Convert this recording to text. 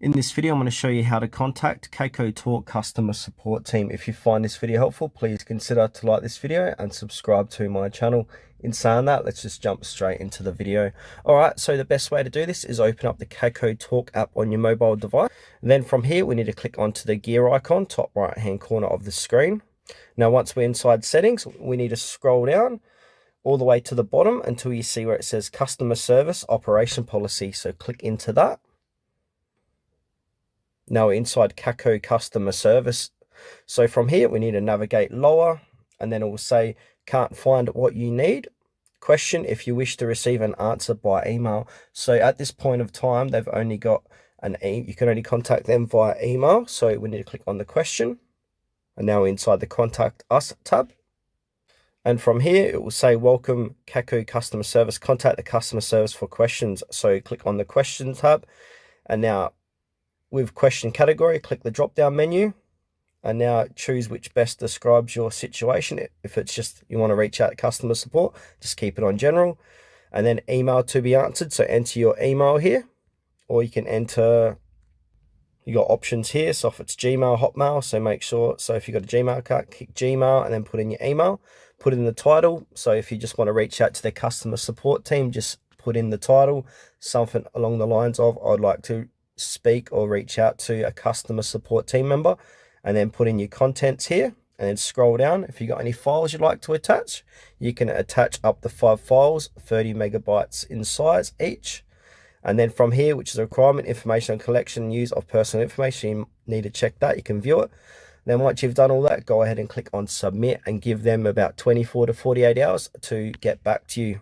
In this video, I'm going to show you how to contact Kakaotalk customer support team. If you find this video helpful, please consider to like this video and subscribe to my channel. In saying that, let's just jump straight into the video. All right, so the best way to do this is open up the Kakaotalk app on your mobile device. And then from here, we need to click onto the gear icon, top right-hand corner of the screen. Now, once we're inside settings, we need to scroll down all the way to the bottom until you see where it says customer service operation policy. So click into that. Now inside Kakao customer service. So from here, we need to navigate lower, and then it will say, can't find what you need. Question if you wish to receive an answer by email. So at this point of time, they've only got you can only contact them via email. So we need to click on the question. And now inside the contact us tab. And from here, it will say, welcome Kakao customer service, contact the customer service for questions. So click on the question tab. And now with question category, click the drop down menu, and now choose which best describes your situation. If it's just you want to reach out to customer support, just keep it on general, and then email to be answered. So enter your email here, or you can enter, you got options here. So if it's Gmail, Hotmail, so make sure, so if you've got a Gmail account, click Gmail and then put in your email, put in the title. So if you just want to reach out to their customer support team, just put in the title, something along the lines of, I'd like to speak or reach out to a customer support team member, and then put in your contents here, and then scroll down. If you got any files you'd like to attach, you can attach up to 5 files, 30 megabytes in size each. And then from here, which is a requirement, information on collection and use of personal information, you need to check that. You can view it. Then once you've done all that, go ahead and click on submit and give them about 24 to 48 hours to get back to you.